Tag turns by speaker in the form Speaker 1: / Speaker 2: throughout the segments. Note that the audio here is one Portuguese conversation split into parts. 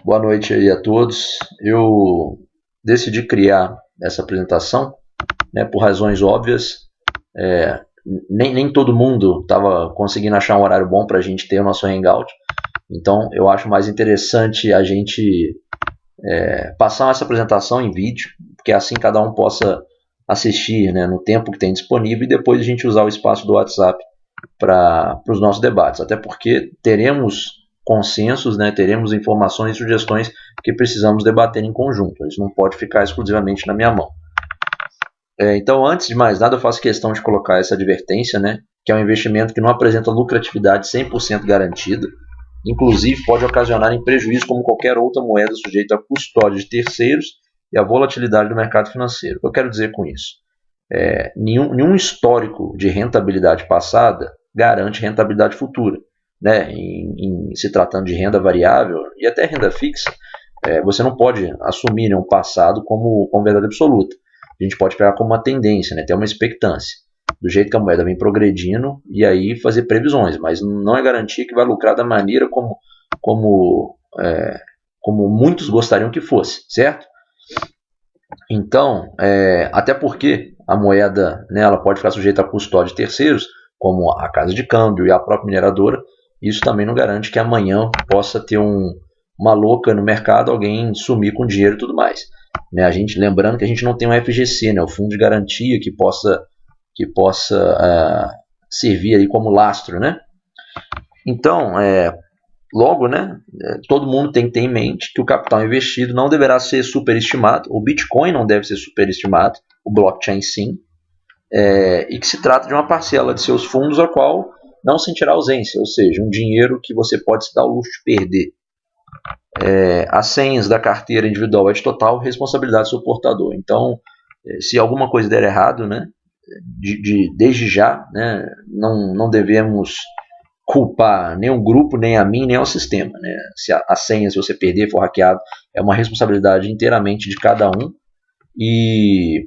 Speaker 1: Boa noite aí a todos. Eu decidi criar essa apresentação, né, por razões óbvias. Nem todo mundo estava conseguindo achar um horário bom para a gente ter o nosso hangout. Então eu acho mais interessante a gente passar essa apresentação em vídeo, porque assim cada um possa assistir, né, no tempo que tem disponível, e depois a gente usar o espaço do WhatsApp para os nossos debates. Até porque teremos consensos, né, teremos informações e sugestões que precisamos debater em conjunto. Isso não pode ficar exclusivamente na minha mão. Então, antes de mais nada, eu faço questão de colocar essa advertência, né, que é um investimento que não apresenta lucratividade 100% garantida. Inclusive, pode ocasionar em prejuízo como qualquer outra moeda sujeita a custódia de terceiros e a volatilidade do mercado financeiro. O que eu quero dizer com isso? Nenhum histórico de rentabilidade passada garante rentabilidade futura. Né? Em se tratando de renda variável e até renda fixa, você não pode assumir um passado como verdade absoluta. A gente pode pegar como uma tendência, né? Ter uma expectância, do jeito que a moeda vem progredindo, e aí fazer previsões, mas não é garantia que vai lucrar da maneira como muitos gostariam que fosse, certo? Então, até porque a moeda, né, ela pode ficar sujeita a custódia de terceiros, como a casa de câmbio e a própria mineradora. Isso também não garante que amanhã possa ter uma louca no mercado, alguém sumir com dinheiro e tudo mais. Né? Lembrando que a gente não tem um FGC, né, o fundo de garantia que possa servir aí como lastro. Né? Então, logo, né, todo mundo tem que ter em mente que o capital investido não deverá ser superestimado, o Bitcoin não deve ser superestimado, o blockchain sim, e que se trata de uma parcela de seus fundos a qual não sentirá ausência, ou seja, um dinheiro que você pode se dar o luxo de perder. As senhas da carteira individual é de total responsabilidade do seu portador. Então, se alguma coisa der errado, né, desde já, né, não devemos culpar nem o grupo, nem a mim, nem ao sistema. Né? Se a senha, se você perder, for hackeado, é uma responsabilidade inteiramente de cada um. E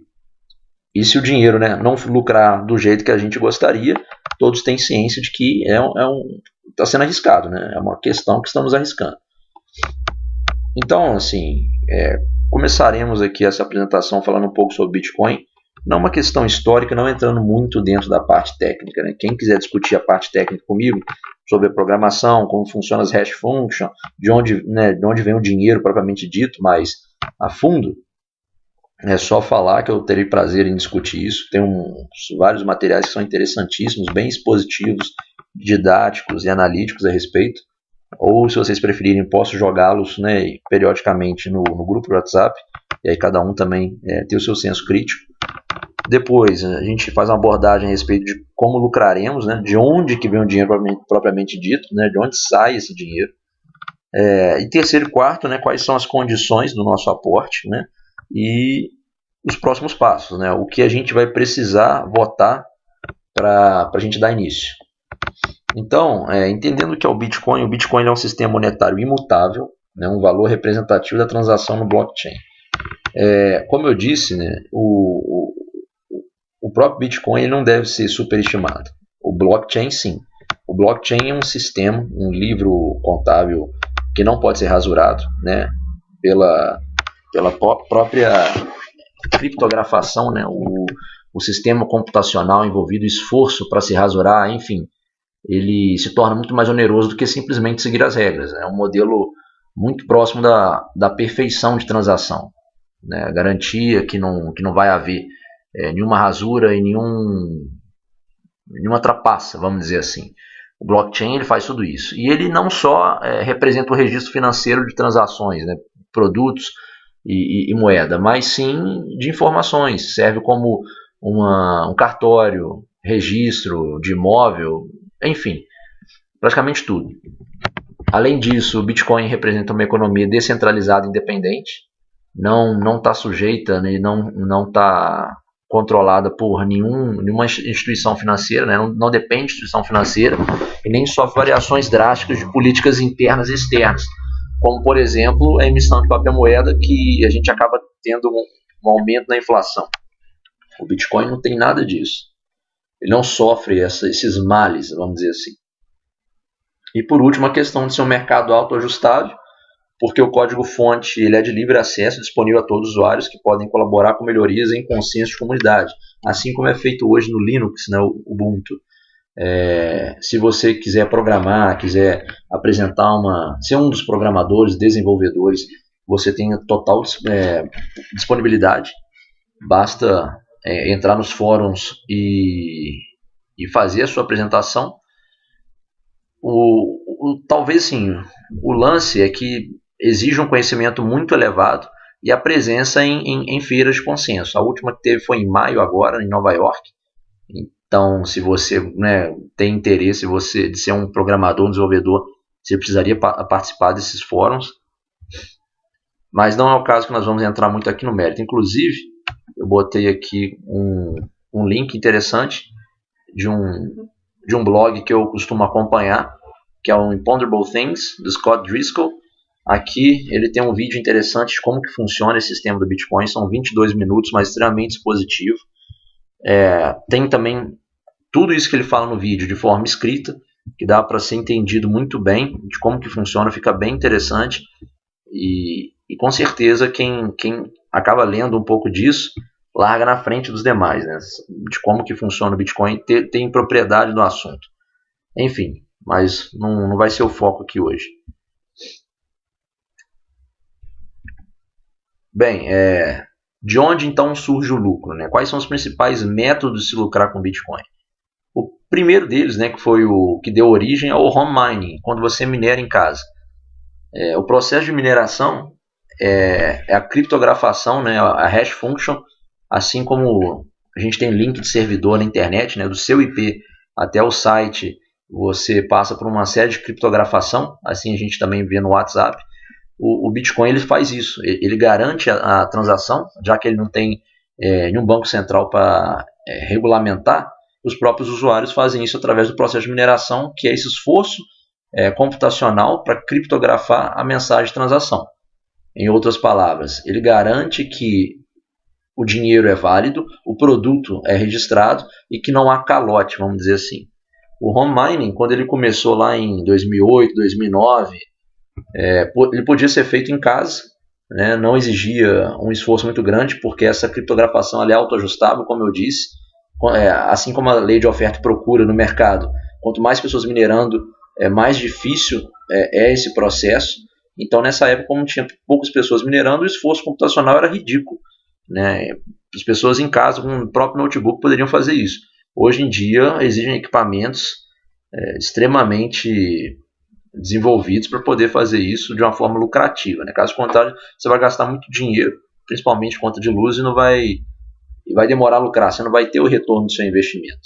Speaker 1: se o dinheiro, né, não lucrar do jeito que a gente gostaria, todos têm ciência de que está sendo arriscado, né? É uma questão que estamos arriscando. Então, assim, começaremos aqui essa apresentação falando um pouco sobre Bitcoin, não uma questão histórica, não entrando muito dentro da parte técnica. Né? Quem quiser discutir a parte técnica comigo, sobre a programação, como funciona as hash function, de onde vem o dinheiro propriamente dito, mais a fundo, é só falar que eu terei prazer em discutir isso. Tem vários materiais que são interessantíssimos, bem expositivos, didáticos e analíticos a respeito. Ou, se vocês preferirem, posso jogá-los, né, periodicamente no grupo do WhatsApp. E aí cada um também tem o seu senso crítico. Depois a gente faz uma abordagem a respeito de como lucraremos, né, de onde que vem o dinheiro propriamente dito, né, de onde sai esse dinheiro. E terceiro e quarto, né, quais são as condições do nosso aporte, né, e os próximos passos, né? O que a gente vai precisar votar para a gente dar início. Então, entendendo o que é o Bitcoin é um sistema monetário imutável, né, um valor representativo da transação no blockchain. Como eu disse, né, o próprio Bitcoin ele não deve ser superestimado. O blockchain, sim. O blockchain é um sistema, um livro contábil que não pode ser rasurado, né, pela própria criptografação, né, o sistema computacional envolvido, o esforço para se rasurar, enfim, ele se torna muito mais oneroso do que simplesmente seguir as regras. É um modelo muito próximo da perfeição de transação, né, a garantia que não vai haver nenhuma rasura e nenhuma trapaça, vamos dizer assim. O blockchain ele faz tudo isso. E ele não só representa o registro financeiro de transações, né, produtos e moeda, mas sim de informações. Serve como um cartório, registro de imóvel, enfim, praticamente tudo. Além disso, o Bitcoin representa uma economia descentralizada e independente, não está sujeita, né, não está controlada por nenhuma instituição financeira, né, não depende de instituição financeira e nem sofre variações drásticas de políticas internas e externas, como, por exemplo, a emissão de papel moeda, que a gente acaba tendo um aumento na inflação. O Bitcoin não tem nada disso. Ele não sofre esses males, vamos dizer assim. E por último, a questão de ser um mercado autoajustável, porque o código-fonte ele é de livre acesso, disponível a todos os usuários que podem colaborar com melhorias em consenso de comunidade, assim como é feito hoje no Linux, né, o Ubuntu. Se você quiser programar, quiser apresentar ser um dos programadores, desenvolvedores, você tem total disponibilidade, basta entrar nos fóruns e fazer a sua apresentação. Talvez sim, o lance é que exige um conhecimento muito elevado e a presença em feiras de consenso. A última que teve foi em maio agora, em Nova York. Então, se você tem interesse de ser um programador, um desenvolvedor, você precisaria participar desses fóruns. Mas não é o caso que nós vamos entrar muito aqui no mérito. Inclusive, eu botei aqui um link interessante de um blog que eu costumo acompanhar, que é o Imponderable Things, do Scott Driscoll. Aqui ele tem um vídeo interessante de como que funciona esse sistema do Bitcoin. São 22 minutos, mas extremamente expositivo. Tem também tudo isso que ele fala no vídeo de forma escrita, que dá para ser entendido muito bem de como que funciona, fica bem interessante. E com certeza quem acaba lendo um pouco disso larga na frente dos demais, né? De como que funciona o Bitcoin, tem propriedade do assunto. Enfim, mas não vai ser o foco aqui hoje. Bem, de onde então surge o lucro, né? Quais são os principais métodos de se lucrar com Bitcoin? O primeiro deles, né, que foi o que deu origem ao home mining, quando você minera em casa. O processo de mineração é a criptografação, né, a hash function, assim como a gente tem link de servidor na internet, né, do seu IP até o site, você passa por uma série de criptografação, assim a gente também vê no WhatsApp. O Bitcoin ele faz isso, ele garante a transação, já que ele não tem nenhum banco central para regulamentar. Os próprios usuários fazem isso através do processo de mineração, que é esse esforço computacional para criptografar a mensagem de transação. Em outras palavras, ele garante que o dinheiro é válido, o produto é registrado e que não há calote, vamos dizer assim. O home mining, quando ele começou lá em 2008, 2009, ele podia ser feito em casa, né? Não exigia um esforço muito grande, porque essa criptografação é autoajustável, como eu disse, assim como a lei de oferta e procura no mercado. Quanto mais pessoas minerando, mais difícil é esse processo. Então, nessa época, como tinha poucas pessoas minerando, o esforço computacional era ridículo, né? As pessoas em casa, com o próprio notebook, poderiam fazer isso. Hoje em dia, exigem equipamentos extremamente desenvolvidos para poder fazer isso de uma forma lucrativa, né? Caso contrário, você vai gastar muito dinheiro, principalmente conta de luz, e vai demorar a lucrar, você não vai ter o retorno do seu investimento.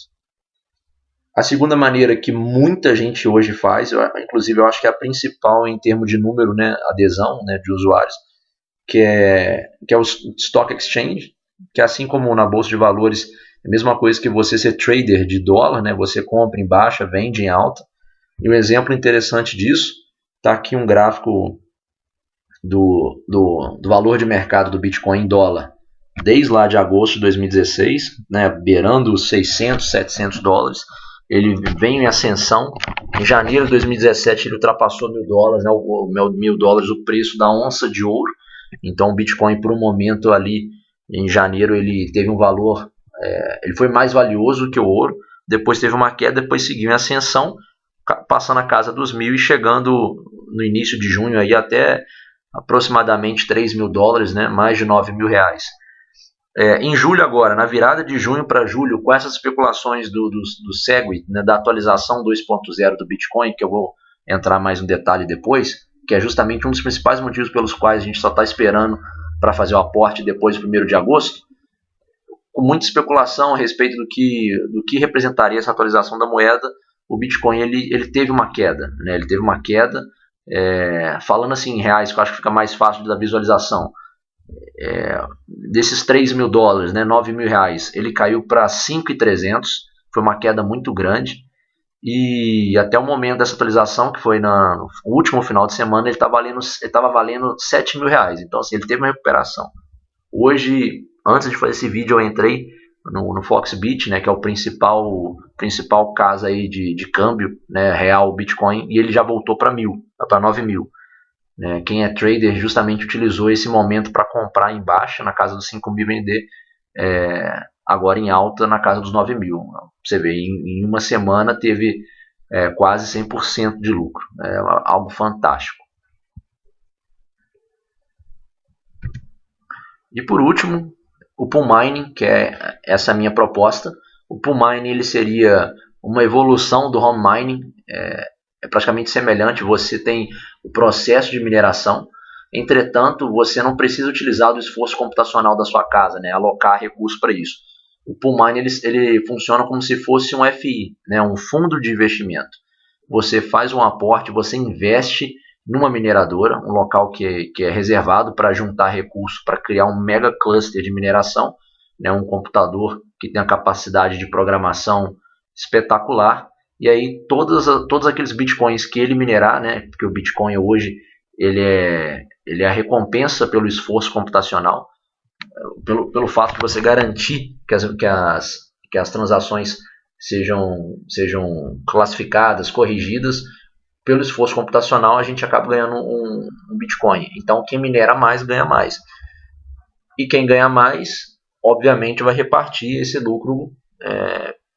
Speaker 1: A segunda maneira que muita gente hoje faz, inclusive eu acho que é a principal em termos de número, né, adesão, né, de usuários, que é o Stock Exchange, que assim como na Bolsa de Valores, é a mesma coisa que você ser trader de dólar, né, você compra em baixa, vende em alta. E um exemplo interessante disso, está aqui um gráfico do valor de mercado do Bitcoin em dólar, desde lá de agosto de 2016, né, beirando os 600, 700 dólares, ele vem em ascensão. Em janeiro de 2017 ele ultrapassou $1.000, né, $1.000 o preço da onça de ouro. Então o Bitcoin, por um momento ali em janeiro, ele teve um valor, ele foi mais valioso que o ouro. Depois teve uma queda, depois seguiu em ascensão, passando a casa dos 1.000 e chegando no início de junho aí até aproximadamente $3.000, né, mais de R$9.000. Em julho agora, na virada de junho para julho, com essas especulações do Segwit, né, da atualização 2.0 do Bitcoin, que eu vou entrar mais no detalhe depois, que é justamente um dos principais motivos pelos quais a gente só está esperando para fazer o aporte depois do 1º de agosto, com muita especulação a respeito do que representaria essa atualização da moeda, o Bitcoin ele teve uma queda, né? Ele teve uma queda, falando assim em reais, que eu acho que fica mais fácil da visualização. Desses $3.000, né, R$9.000, ele caiu para 5.300, foi uma queda muito grande, e até o momento dessa atualização, que foi no último final de semana, ele estava valendo R$7.000, então assim, ele teve uma recuperação. Hoje, antes de fazer esse vídeo, eu entrei no Foxbit, né, que é o principal casa aí de câmbio, né, real Bitcoin, e ele já voltou para 9.000. né? Quem é trader justamente utilizou esse momento para comprar em baixa, na casa dos 5 mil, vender agora em alta na casa dos 9 mil. Você vê, em uma semana teve quase 100% de lucro. É algo fantástico. E por último, o Pool Mining, que é essa minha proposta. O Pool Mining ele seria uma evolução do Home Mining, é praticamente semelhante. Você tem o processo de mineração, entretanto, você não precisa utilizar do esforço computacional da sua casa, né, alocar recursos para isso. O Pool Mining ele funciona como se fosse um FI, né, um fundo de investimento. Você faz um aporte, você investe numa mineradora, um local que é reservado para juntar recursos para criar um mega cluster de mineração, né, um computador que tem a capacidade de programação espetacular, e aí todos aqueles bitcoins que ele minerar, né, porque o Bitcoin hoje ele é a recompensa pelo esforço computacional, pelo fato de você garantir que as transações sejam classificadas, corrigidas. Pelo esforço computacional, a gente acaba ganhando um Bitcoin. Então, quem minera mais, ganha mais. E quem ganha mais, obviamente, vai repartir esse lucro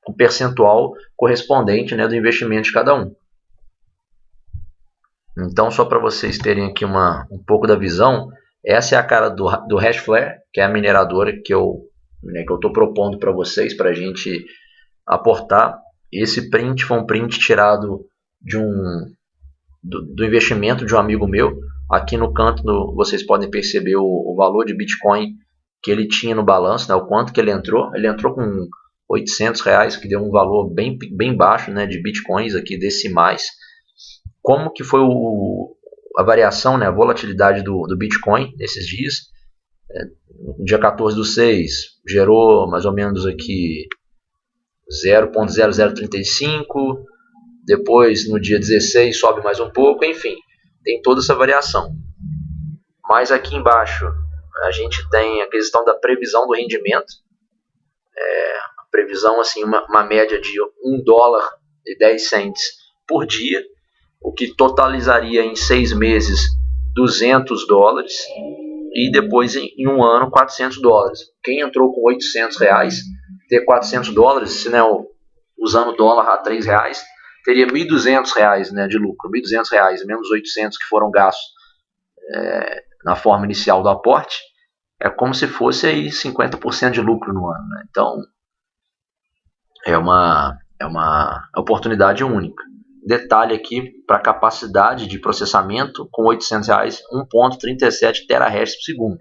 Speaker 1: com percentual correspondente, né, do investimento de cada um. Então, só para vocês terem aqui um pouco da visão, essa é a cara do Hashflare, que é a mineradora que eu estou propondo para vocês, para a gente aportar. Esse print foi um print tirado do investimento de um amigo meu. Aqui no canto vocês podem perceber o valor de Bitcoin que ele tinha no balanço, né, o quanto que ele entrou. Ele entrou com R$800, que deu um valor bem baixo, né, de Bitcoins aqui decimais. Como que foi a variação, né, a volatilidade do Bitcoin nesses dias? No dia 14/6 gerou mais ou menos aqui 0,0035, depois no dia 16 sobe mais um pouco, enfim, tem toda essa variação. Mas aqui embaixo a gente tem a questão da previsão do rendimento, a previsão assim, uma média de $1,10 por dia, o que totalizaria em 6 meses $200, e depois em um ano $400. Quem entrou com R$800, ter $400, né, usando o dólar a R$3, teria R$1.200, né, de lucro. R$1.200 menos 800 que foram gastos na forma inicial do aporte, é como se fosse aí 50% de lucro no ano, né? Então é uma oportunidade única. Detalhe aqui para a capacidade de processamento: com R$800, 1,37 terahash por segundo.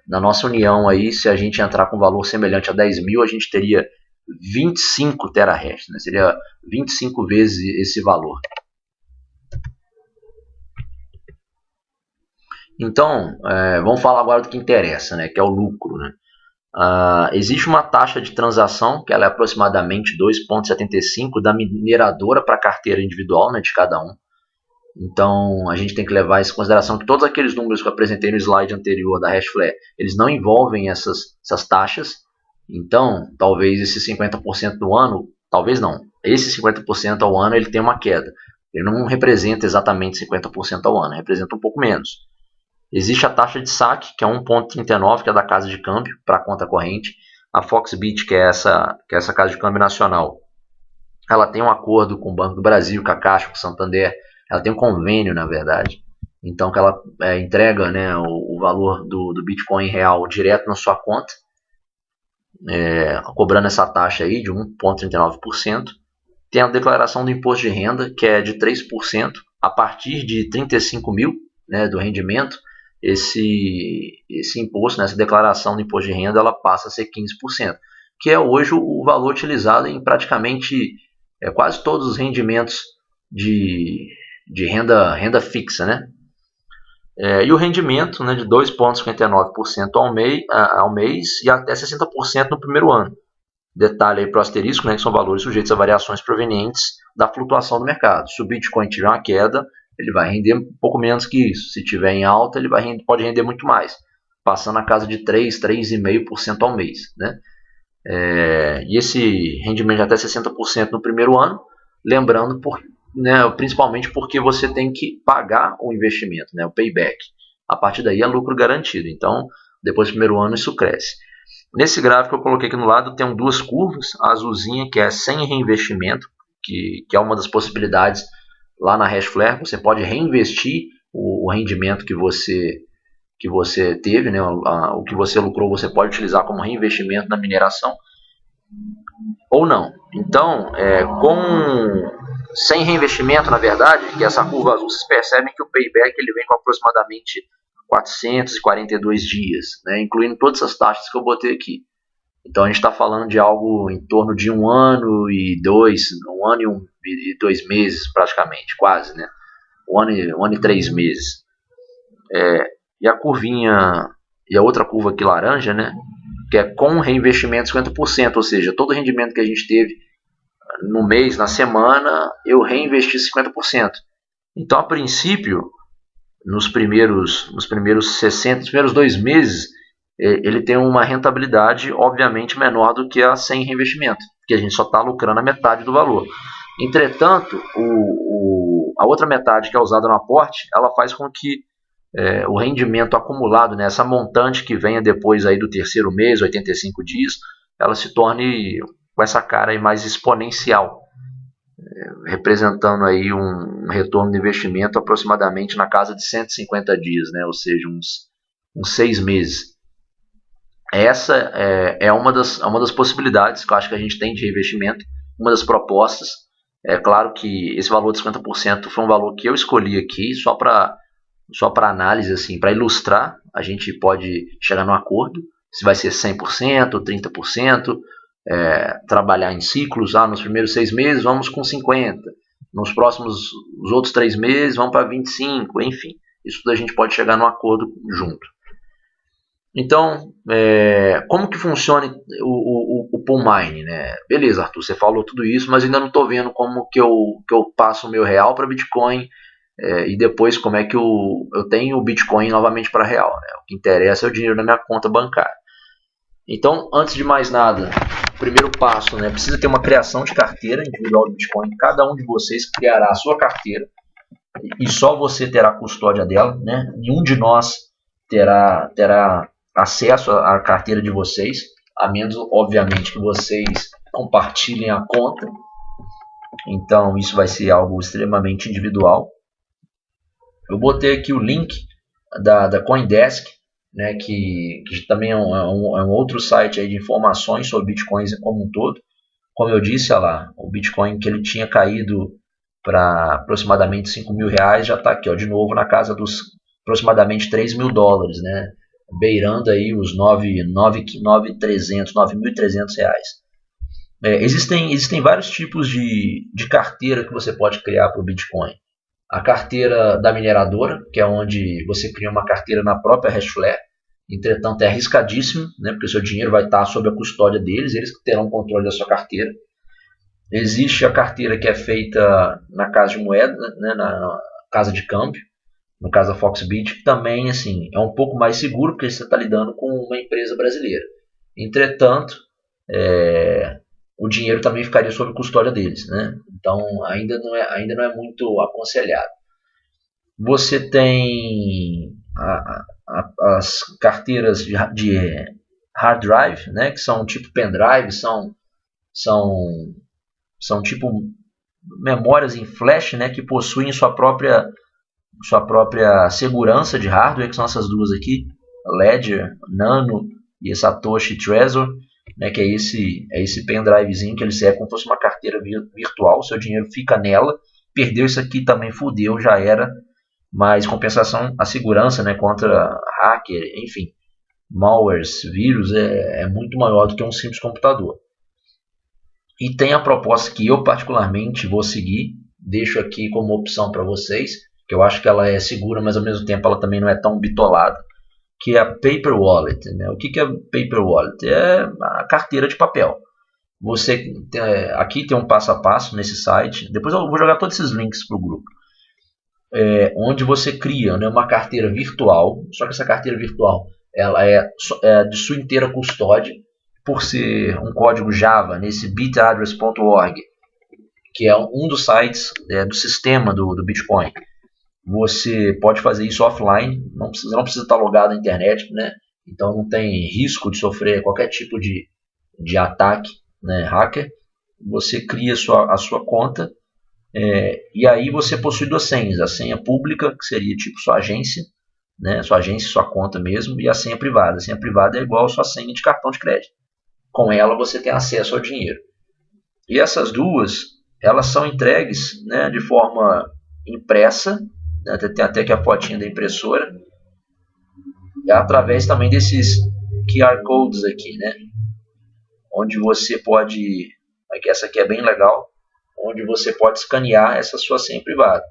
Speaker 1: Na nossa união aí, se a gente entrar com valor semelhante a 10 mil, a gente teria 25 terahash, né? Seria 25 vezes esse valor. Então, vamos falar agora do que interessa, né? Que é o lucro, né? Existe uma taxa de transação que ela é aproximadamente 2,75 da mineradora para a carteira individual, né, de cada um. Então a gente tem que levar isso em consideração, que todos aqueles números que eu apresentei no slide anterior da Hashflare, eles não envolvem essas taxas. Então talvez esse 50% do ano, talvez não, esse 50% ao ano ele tem uma queda. Ele não representa exatamente 50% ao ano, representa um pouco menos. Existe a taxa de saque, que é 1,39, que é da casa de câmbio para a conta corrente. A Foxbit, que é essa casa de câmbio nacional, ela tem um acordo com o Banco do Brasil, com a Caixa, com o Santander. Ela tem um convênio, na verdade. Então, que ela entrega, né, o valor do Bitcoin real direto na sua conta, cobrando essa taxa aí de 1,39%. Tem a declaração do imposto de renda, que é de 3%, a partir de 35 mil, né, do rendimento. Esse imposto, né, essa declaração do imposto de renda, ela passa a ser 15%, que é hoje o valor utilizado em praticamente quase todos os rendimentos de renda fixa, né? E o rendimento, né, de 2,59% ao mês e até 60% no primeiro ano. Detalhe aí para o asterisco, né, que são valores sujeitos a variações provenientes da flutuação do mercado. Se o Bitcoin tiver uma queda, ele vai render um pouco menos que isso. Se tiver em alta, ele pode render muito mais, passando a casa de 3,5% ao mês, né? E esse rendimento de até 60% no primeiro ano, lembrando né, principalmente porque você tem que pagar o investimento, né, o payback. A partir daí é lucro garantido. Então, depois do primeiro ano, isso cresce. Nesse gráfico que eu coloquei aqui no lado, tem duas curvas. A azulzinha, que é sem reinvestimento, que é uma das possibilidades lá na Hashflare. Você pode reinvestir o rendimento que você teve, né, o que você lucrou, você pode utilizar como reinvestimento na mineração ou não. Então, sem reinvestimento, na verdade, que essa curva azul, vocês percebem que o payback ele vem com aproximadamente 442 dias, né, incluindo todas essas taxas que eu botei aqui. Então a gente está falando de algo em torno de 1 ano e 2 meses praticamente, quase, né? 1 ano e 3 meses. E a curvinha, e a outra curva aqui laranja, né? Que é com reinvestimento 50%, ou seja, todo o rendimento que a gente teve no mês, na semana, eu reinvesti 50%. Então, a princípio, nos primeiros 2 meses, ele tem uma rentabilidade obviamente menor do que a sem reinvestimento, porque a gente só está lucrando a metade do valor. Entretanto, a outra metade que é usada no aporte, ela faz com que o rendimento acumulado, né, essa montante que venha depois aí do terceiro mês, 85 dias, ela se torne com essa cara aí mais exponencial, representando aí um retorno de investimento aproximadamente na casa de 150 dias, né, ou seja, uns 6 meses. Essa é uma das possibilidades que eu acho que a gente tem de reinvestimento, uma das propostas. É claro que esse valor de 50% foi um valor que eu escolhi aqui só para análise, assim, para ilustrar. A gente pode chegar num acordo, se vai ser 100%, 30%, trabalhar em ciclos. Nos primeiros 6 meses vamos com 50%, os outros 3 meses vamos para 25%, enfim. Isso tudo a gente pode chegar num acordo junto. Então, como que funciona o pool mine, né? Beleza, Arthur, você falou tudo isso, mas ainda não estou vendo como que eu passo o meu real para Bitcoin e depois como é que eu tenho o Bitcoin novamente para real, né? O que interessa é o dinheiro na minha conta bancária. Então, antes de mais nada, o primeiro passo, né, precisa ter uma criação de carteira individual de Bitcoin. Cada um de vocês criará a sua carteira e só você terá custódia dela, né? Nenhum de nós terá acesso à carteira de vocês, a menos, obviamente, que vocês compartilhem a conta. Então, isso vai ser algo extremamente individual. Eu botei aqui o link da CoinDesk, né, que também é um outro site aí de informações sobre bitcoins como um todo. Como eu disse, olha lá, o Bitcoin que ele tinha caído para aproximadamente 5 mil reais já está aqui, ó, de novo na casa dos aproximadamente 3 mil dólares, né, beirando aí os 9.300 reais. Existem vários tipos de carteira que você pode criar para o Bitcoin. A carteira da mineradora, que é onde você cria uma carteira na própria Hashflare. Entretanto, é arriscadíssimo, né, porque o seu dinheiro vai estar sob a custódia deles, eles que terão controle da sua carteira. Existe a carteira que é feita na casa de moeda, né, na casa de câmbio, no caso da Foxbit, que também assim, é um pouco mais seguro, porque você está lidando com uma empresa brasileira. Entretanto, o dinheiro também ficaria sob custódia deles, né? Então ainda não é muito aconselhado. Você tem as carteiras de hard drive, né? Que são tipo pendrive, são tipo memórias em flash, né? Que possuem sua própria segurança de hardware, que são essas duas aqui, Ledger, Nano e Satoshi Trezor, né, que é esse pendrivezinho que ele serve como se fosse uma carteira virtual, seu dinheiro fica nela, perdeu isso aqui também fudeu, já era, mas compensação, a segurança, né, contra hacker, enfim, malwares, vírus, é muito maior do que um simples computador. E tem a proposta que eu particularmente vou seguir, deixo aqui como opção para vocês, que eu acho que ela é segura, mas ao mesmo tempo ela também não é tão bitolada, que é a Paper Wallet, né? O que é Paper Wallet? É a carteira de papel. Você aqui tem um passo a passo nesse site. Depois eu vou jogar todos esses links para o grupo. Onde você cria, né, uma carteira virtual. Só que essa carteira virtual ela é de sua inteira custódia, por ser um código Java nesse bitaddress.org, que é um dos sites do sistema do Bitcoin. Você pode fazer isso offline, não precisa estar logado na internet, né? Então não tem risco de sofrer qualquer tipo de ataque, né, hacker. Você cria a sua conta e aí você possui duas senhas. A senha pública, que seria tipo sua agência, né, sua conta mesmo, e a senha privada. A senha privada é igual a sua senha de cartão de crédito. Com ela você tem acesso ao dinheiro. E essas duas, elas são entregues, né, de forma impressa, né, tem até aqui a fotinha da impressora, através também desses QR Codes aqui, né, onde você pode, essa aqui é bem legal, onde você pode escanear essa sua senha privada.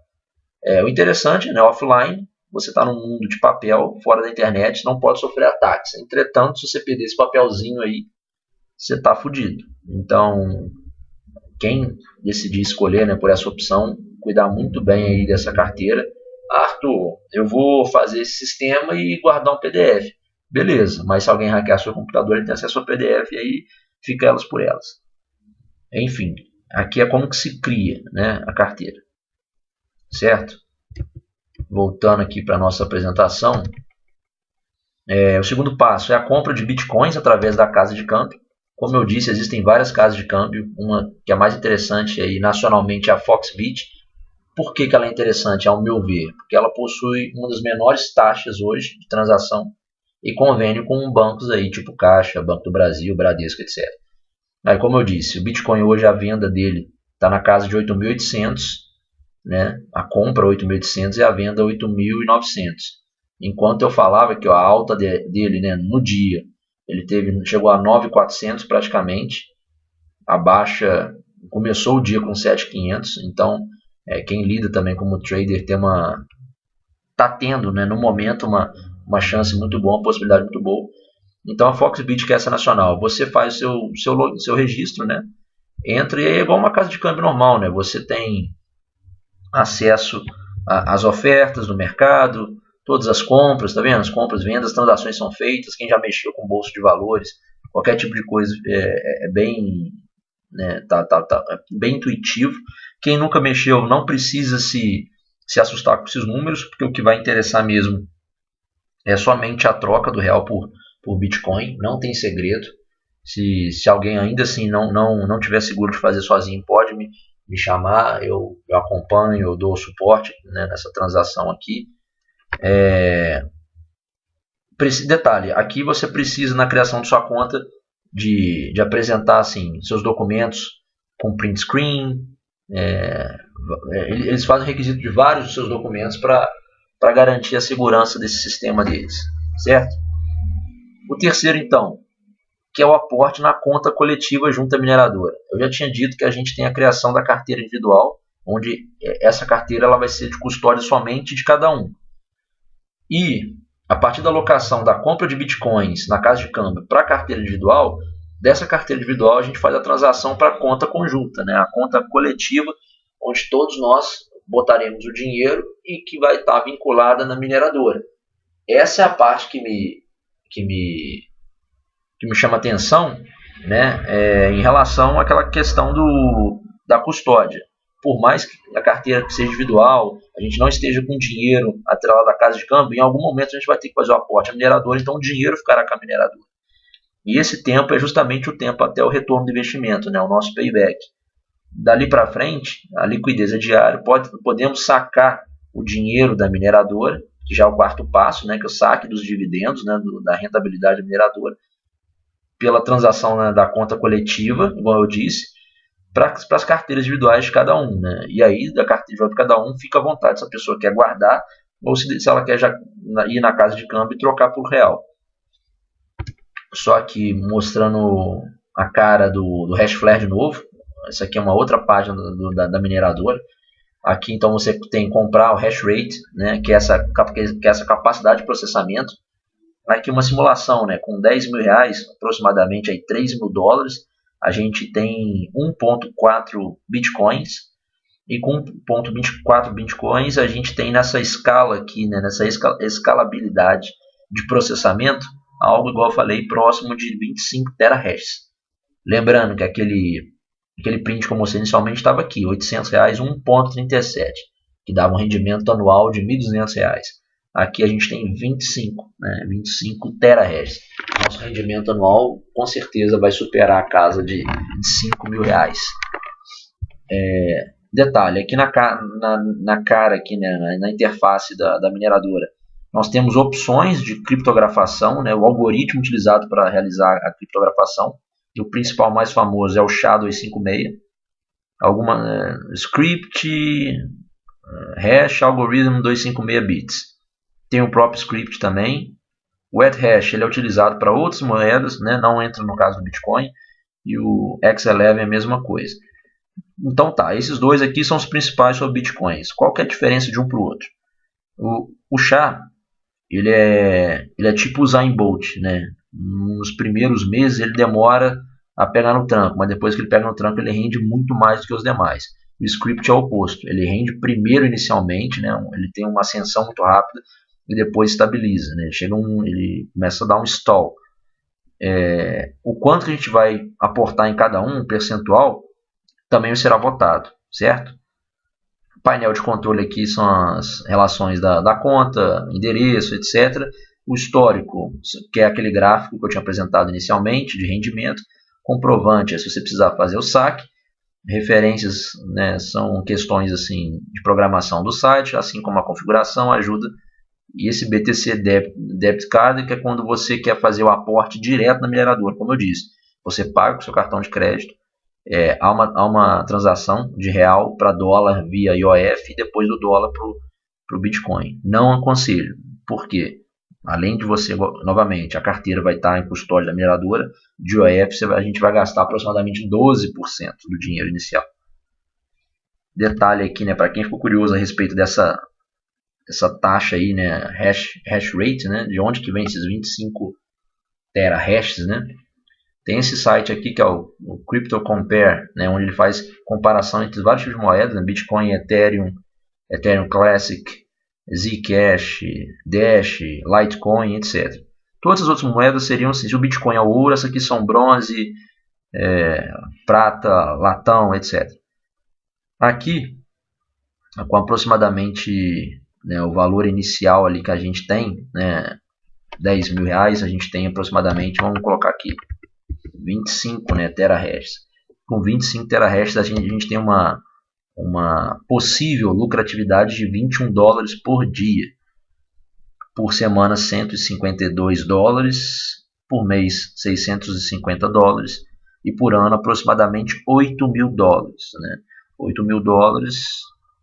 Speaker 1: O interessante, né, offline, você está num mundo de papel, fora da internet, não pode sofrer ataques. Entretanto, se você perder esse papelzinho aí, você está fudido. Então, quem decidir escolher, né, por essa opção, cuidar muito bem aí dessa carteira. Arthur, eu vou fazer esse sistema e guardar um PDF. Beleza, mas se alguém hackear seu computador, ele tem acesso ao PDF e aí fica elas por elas. Enfim, aqui é como que se cria, né, a carteira. Certo? Voltando aqui para a nossa apresentação. O segundo passo é a compra de bitcoins através da casa de câmbio. Como eu disse, existem várias casas de câmbio. Uma que é mais interessante aí, nacionalmente é a Foxbit. Por que ela é interessante, ao meu ver? Porque ela possui uma das menores taxas hoje de transação e convênio com bancos aí, tipo Caixa, Banco do Brasil, Bradesco, etc. Aí, como eu disse, o Bitcoin hoje, a venda dele está na casa de 8.800, né? A compra 8.800 e a venda 8.900. Enquanto eu falava que a alta dele, né, no dia, ele chegou a 9.400 praticamente. A baixa começou o dia com 7.500. Então, quem lida também como trader está tendo, né, no momento uma chance muito boa, uma possibilidade muito boa. Então a Foxbit, que é essa nacional, você faz o seu registro, né? Entra e é igual uma casa de câmbio normal, né? Você tem acesso às ofertas do mercado, todas as compras, tá vendo? As compras, vendas, transações são feitas. Quem já mexeu com bolsa de valores, qualquer tipo de coisa é bem, né, bem intuitivo. Quem nunca mexeu não precisa se assustar com esses números, porque o que vai interessar mesmo é somente a troca do real por Bitcoin. Não tem segredo. Se alguém ainda assim não tiver seguro de fazer sozinho, pode me chamar, eu acompanho, eu dou suporte, né, nessa transação aqui. Detalhe, aqui você precisa, na criação de sua conta, de apresentar assim, seus documentos com print screen. Eles fazem requisito de vários dos seus documentos para garantir a segurança desse sistema deles, certo? O terceiro, então, que é o aporte na conta coletiva junto à mineradora. Eu já tinha dito que a gente tem a criação da carteira individual, onde essa carteira ela vai ser de custódia somente de cada um. E, a partir da alocação da compra de bitcoins na casa de câmbio para a carteira individual, dessa carteira individual a gente faz a transação para a conta conjunta, né? A conta coletiva, onde todos nós botaremos o dinheiro e que vai estar vinculada na mineradora. Essa é a parte que me chama atenção, né, em relação àquela questão da custódia. Por mais que a carteira seja individual, a gente não esteja com dinheiro atrelado à casa de câmbio, em algum momento a gente vai ter que fazer o aporte à mineradora, então o dinheiro ficará com a mineradora. E esse tempo é justamente o tempo até o retorno do investimento, né, o nosso payback. Dali para frente, a liquidez é diária, podemos sacar o dinheiro da mineradora, que já é o quarto passo, né, que é o saque dos dividendos, né, da rentabilidade da mineradora, pela transação, né, da conta coletiva, igual eu disse, para as carteiras individuais de cada um, né? E aí, da carteira individual de cada um, fica à vontade se a pessoa quer guardar ou se ela quer já ir na casa de câmbio e trocar por real. Só que mostrando a cara do Hashflare de novo. Essa aqui é uma outra página da mineradora. Aqui então você tem que comprar o hash rate, né, que é essa capacidade de processamento. Aqui uma simulação, né, com 10 mil reais, aproximadamente aí 3 mil dólares, a gente tem 1.4 bitcoins, e com 1.24 bitcoins a gente tem nessa escala aqui, né, nessa escalabilidade de processamento, algo igual eu falei, próximo de 25 terahashes. Lembrando que aquele Aquele print que eu mostrei inicialmente estava aqui, R$ 800, 1,37, que dava um rendimento anual de R$ 1.200. Aqui a gente tem 25, né, 25 terahash. Nosso rendimento anual com certeza vai superar a casa de R$ 5.000. Detalhe, aqui na cara, aqui, né, na interface da mineradora, nós temos opções de criptografação, né, o algoritmo utilizado para realizar a criptografação. E o principal mais famoso é o SHA-256. Script, hash, algoritmo 256 bits. Tem o próprio script também. O Ethash ele é utilizado para outras moedas, né, não entra no caso do Bitcoin. E o X11 é a mesma coisa. Então tá, esses dois aqui são os principais sobre Bitcoins. Qual que é a diferença de um para o outro? O SHA ele é tipo o Usain Bolt, né? Nos primeiros meses ele demora a pegar no tranco, mas depois que ele pega no tranco ele rende muito mais do que os demais. O script é o oposto, ele rende primeiro inicialmente, né? Ele tem uma ascensão muito rápida e depois estabiliza, né? Ele começa a dar um stall. O quanto que a gente vai aportar em cada um percentual também será votado, certo? O painel de controle aqui são as relações da conta, endereço, etc. O histórico, que é aquele gráfico que eu tinha apresentado inicialmente, de rendimento. Comprovante é se você precisar fazer o saque. Referências, né, são questões assim, de programação do site, assim como a configuração, ajuda. E esse BTC Debit Card, que é quando você quer fazer o aporte direto na mineradora, como eu disse. Você paga com seu cartão de crédito. Há uma transação de real para dólar via IOF e depois do dólar para o Bitcoin. Não aconselho. Por quê? Além de você, novamente, a carteira vai estar em custódia da mineradora, de IOF a gente vai gastar aproximadamente 12% do dinheiro inicial. Detalhe aqui, né, para quem ficou curioso a respeito dessa taxa aí, né, hash rate, né, de onde que vem esses 25 terahashes, né? Tem esse site aqui que é o Crypto Compare, né, onde ele faz comparação entre vários tipos de moedas, né, Bitcoin, Ethereum, Ethereum Classic, Zcash, Dash, Litecoin, etc. Todas as outras moedas seriam assim, se o Bitcoin é o ouro, essas aqui são bronze, prata, latão, etc. Aqui, com aproximadamente, né, o valor inicial ali que a gente tem, né, R$ 10.000, a gente tem aproximadamente, vamos colocar aqui, 25, né, terahashes. Com 25 terahashes a gente tem uma possível lucratividade de $21 por dia. Por semana, $152. Por mês, $650. E por ano, aproximadamente $8.000. Né? $8.000,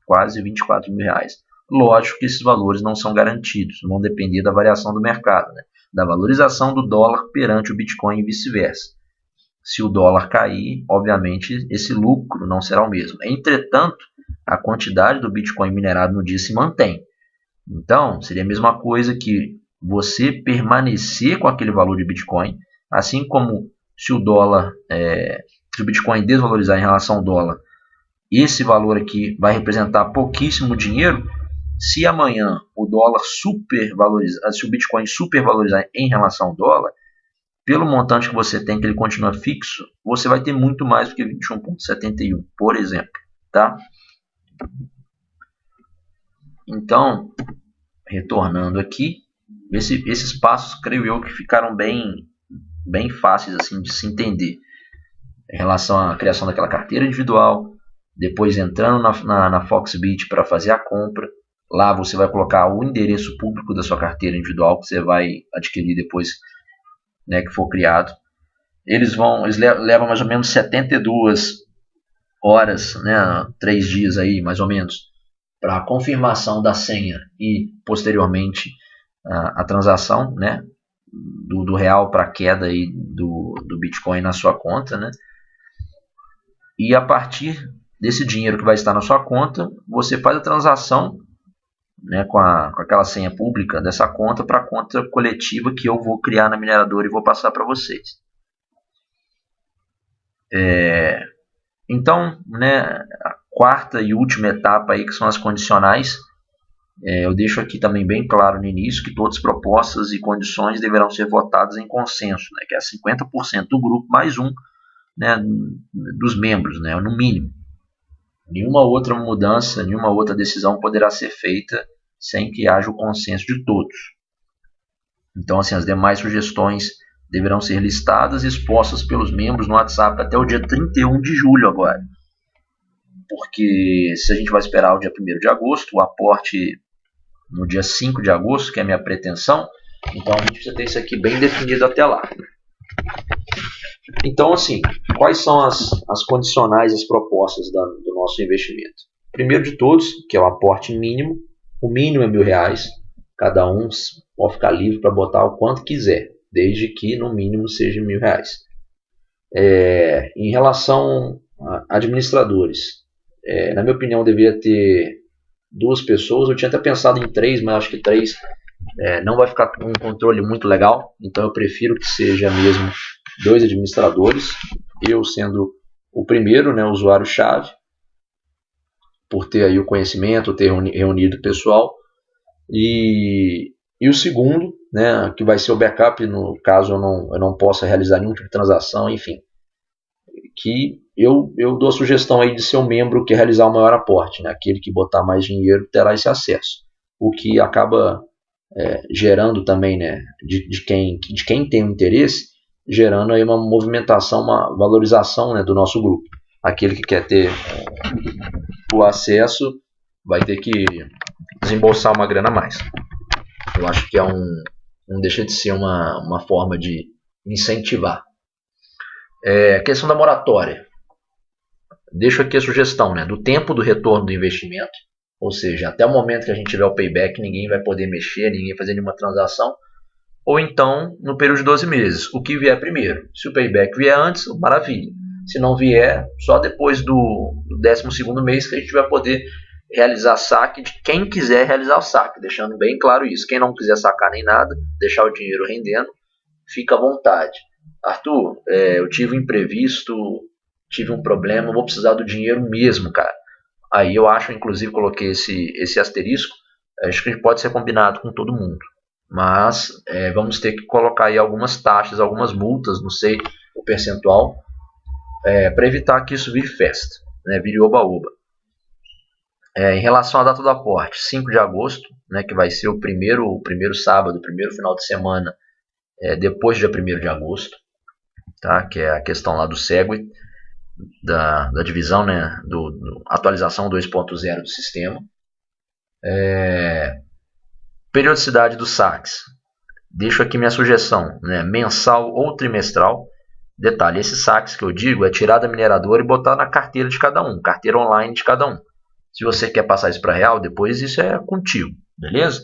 Speaker 1: quase R$ 24.000. Lógico que esses valores não são garantidos, vão depender da variação do mercado, né? Da valorização do dólar perante o Bitcoin e vice-versa. Se o dólar cair, obviamente, esse lucro não será o mesmo. Entretanto, a quantidade do Bitcoin minerado no dia se mantém. Então, seria a mesma coisa que você permanecer com aquele valor de Bitcoin, assim como se o dólar, se o Bitcoin desvalorizar em relação ao dólar, esse valor aqui vai representar pouquíssimo dinheiro. Se amanhã o dólar supervalorizar, se o Bitcoin supervalorizar em relação ao dólar, pelo montante que você tem, que ele continua fixo, você vai ter muito mais do que 21,71, por exemplo, tá? Então, retornando aqui, esses passos, creio eu, que ficaram bem fáceis assim de se entender. Em relação à criação daquela carteira individual, depois entrando na Foxbit para fazer a compra. Lá você vai colocar o endereço público da sua carteira individual, que você vai adquirir depois, né, que for criado. Eles levam mais ou menos 72 horas, né, 3 dias aí, mais ou menos, para a confirmação da senha e posteriormente a transação, né, do real para a queda aí do Bitcoin na sua conta, né? E a partir desse dinheiro que vai estar na sua conta, você faz a transação, né, com aquela senha pública dessa conta para a conta coletiva que eu vou criar na mineradora e vou passar para vocês. Então, né, a quarta e última etapa aí, que são as condicionais, eu deixo aqui também bem claro no início que todas as propostas e condições deverão ser votadas em consenso, né, que é 50% do grupo mais um né, dos membros, né, no mínimo. Nenhuma outra mudança, nenhuma outra decisão poderá ser feita sem que haja o consenso de todos. Então, assim, as demais sugestões deverão ser listadas e expostas pelos membros no WhatsApp até o dia 31 de julho agora. Porque se a gente vai esperar o dia 1º de agosto, o aporte no dia 5 de agosto, que é a minha pretensão, então a gente precisa ter isso aqui bem definido até lá. Então, assim, quais são as condicionais, as propostas do nosso investimento? Primeiro de todos, que é o aporte mínimo. O mínimo é R$1.000. Cada um pode ficar livre para botar o quanto quiser, desde que no mínimo seja R$1.000. Em relação a administradores, na minha opinião, deveria ter 2 pessoas. Eu tinha até pensado em 3, mas acho que 3 não vai ficar um controle muito legal. Então eu prefiro que seja mesmo 2 administradores, eu sendo o primeiro, né, usuário-chave, por ter aí o conhecimento, ter reunido o pessoal, e o segundo, né, que vai ser o backup no caso eu não possa realizar nenhum tipo de transação, enfim, que eu dou a sugestão aí de ser o membro que realizar o maior aporte, né, aquele que botar mais dinheiro terá esse acesso, o que acaba gerando também, né, de quem tem o interesse, gerando aí uma movimentação, uma valorização, né, do nosso grupo. Aquele que quer ter o acesso vai ter que desembolsar uma grana a mais. Eu acho que não deixa de ser uma forma de incentivar. A questão da moratória. Deixo aqui a sugestão, né, do tempo do retorno do investimento, ou seja, até o momento que a gente tiver o payback, ninguém vai poder mexer, ninguém vai fazer nenhuma transação, ou então no período de 12 meses, o que vier primeiro. Se o payback vier antes, maravilha. Se não vier, só depois do 12º mês que a gente vai poder realizar saque de quem quiser realizar o saque, deixando bem claro isso. Quem não quiser sacar nem nada, deixar o dinheiro rendendo, fica à vontade. Arthur, eu tive um imprevisto, tive um problema, vou precisar do dinheiro mesmo, cara. Aí eu acho, inclusive coloquei esse asterisco, acho que a gente pode ser combinado com todo mundo. Mas vamos ter que colocar aí algumas taxas, algumas multas, não sei o percentual, para evitar que isso vire festa, né, vire oba-oba. Em relação à data do aporte, 5 de agosto, né, que vai ser o primeiro sábado, o primeiro final de semana, depois do dia 1º de agosto, tá, que é a questão lá do Segwit, da divisão, né, atualização 2.0 do sistema. Periodicidade dos saques. Deixo aqui minha sugestão, né, mensal ou trimestral. Detalhe, esses saques que eu digo é tirar da mineradora e botar na carteira de cada um, carteira online de cada um. Se você quer passar isso para real, depois isso é contigo, beleza?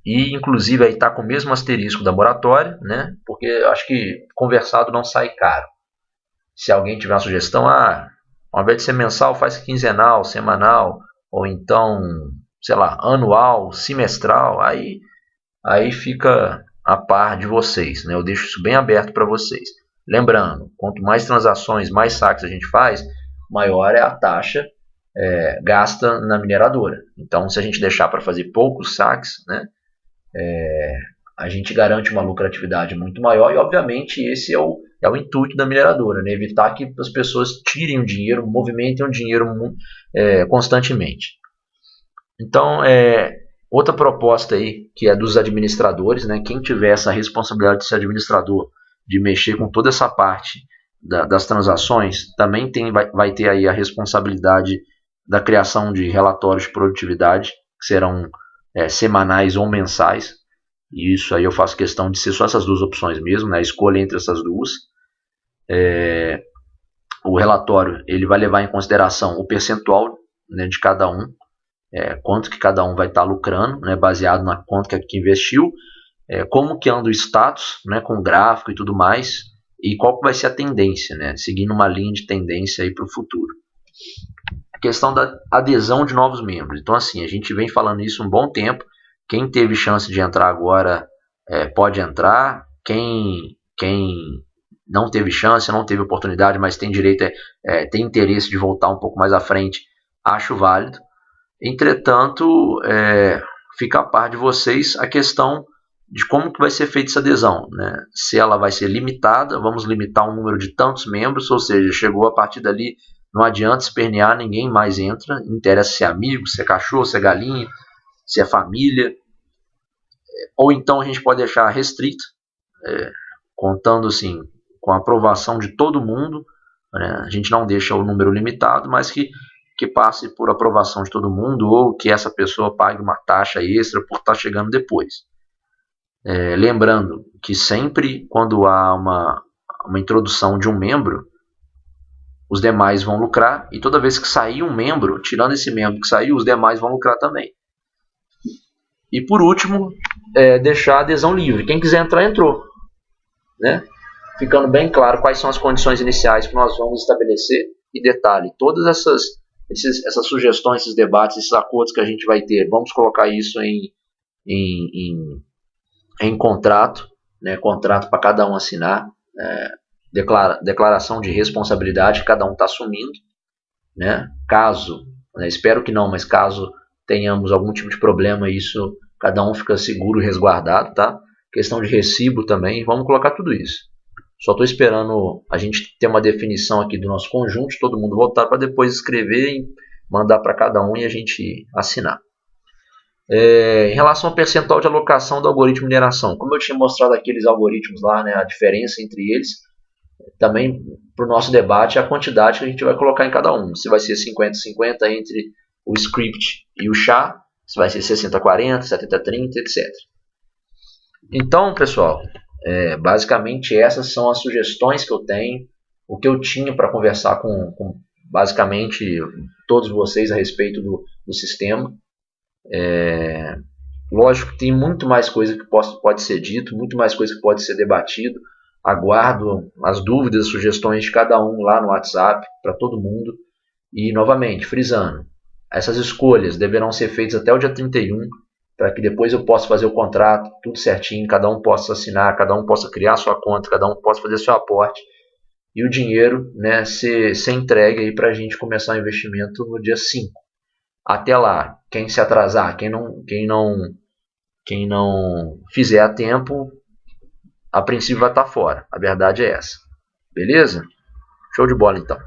Speaker 1: E inclusive aí está com o mesmo asterisco da moratória, né, porque acho que conversado não sai caro. Se alguém tiver uma sugestão, ao invés de ser mensal, faz quinzenal, semanal, ou então, sei lá, anual, semestral, aí fica a par de vocês, né? Eu deixo isso bem aberto para vocês. Lembrando, quanto mais transações, mais saques a gente faz, maior é a taxa gasta na mineradora. Então, se a gente deixar para fazer poucos saques, né, a gente garante uma lucratividade muito maior e, obviamente, esse é o intuito da mineradora, né? Evitar que as pessoas tirem o dinheiro, movimentem o dinheiro constantemente. Então, outra proposta aí, que é dos administradores, né? Quem tiver essa responsabilidade de ser administrador, de mexer com toda essa parte das transações, também vai ter aí a responsabilidade da criação de relatórios de produtividade, que serão semanais ou mensais. E isso aí eu faço questão de ser só essas 2 opções mesmo, né? Escolha entre essas 2. O relatório ele vai levar em consideração o percentual, né, de cada um, quanto que cada um vai estar lucrando, né, baseado na quanto que investiu, como que anda o status, né, com gráfico e tudo mais, e qual que vai ser a tendência, né, seguindo uma linha de tendência para o futuro. A questão da adesão de novos membros. Então, assim, a gente vem falando isso um bom tempo. Quem teve chance de entrar agora pode entrar. Quem não teve chance, não teve oportunidade, mas tem direito, tem interesse de voltar um pouco mais à frente, acho válido. Entretanto, fica a par de vocês a questão de como que vai ser feita essa adesão, né? Se ela vai ser limitada, vamos limitar um número de tantos membros, ou seja, chegou a partir dali, não adianta espernear, ninguém mais entra, não interessa se é amigo, se é cachorro, se é galinha, se é família, ou então a gente pode deixar restrito, contando assim, com a aprovação de todo mundo, né? A gente não deixa o número limitado, mas que passe por aprovação de todo mundo, ou que essa pessoa pague uma taxa extra por estar chegando depois. Lembrando que sempre quando há uma introdução de um membro, os demais vão lucrar, e toda vez que sair um membro, tirando esse membro que saiu, os demais vão lucrar também. E por último, deixar a adesão livre. Quem quiser entrar, entrou, né? Ficando bem claro quais são as condições iniciais que nós vamos estabelecer. E detalhe, todas essas sugestões, esses debates, esses acordos que a gente vai ter, vamos colocar isso em contrato, né? Contrato para cada um assinar, declaração de responsabilidade que cada um está assumindo, né? Caso, espero que não, mas caso tenhamos algum tipo de problema, isso cada um fica seguro e resguardado, tá? Questão de recibo também, vamos colocar tudo isso. Só estou esperando a gente ter uma definição aqui do nosso conjunto, todo mundo voltar para depois escrever e mandar para cada um e a gente assinar. Em relação ao percentual de alocação do algoritmo de mineração, como eu tinha mostrado aqueles algoritmos lá, né, a diferença entre eles, também para o nosso debate a quantidade que a gente vai colocar em cada um. Se vai ser 50-50 entre o script e o SHA, se vai ser 60-40, 70-30, etc. Então, pessoal, basicamente essas são as sugestões que eu tenho, o que eu tinha para conversar com basicamente todos vocês a respeito do sistema. Lógico que tem muito mais coisa que pode ser dito, muito mais coisa que pode ser debatido. Aguardo as dúvidas, sugestões de cada um lá no WhatsApp para todo mundo. E novamente, frisando, essas escolhas deverão ser feitas até o dia 31, para que depois eu possa fazer o contrato, tudo certinho, cada um possa assinar, cada um possa criar sua conta, cada um possa fazer seu aporte, e o dinheiro, né, ser entregue para a gente começar o investimento no dia 5. Até lá, quem se atrasar, quem não fizer a tempo, a princípio vai estar fora. A verdade é essa. Beleza? Show de bola então.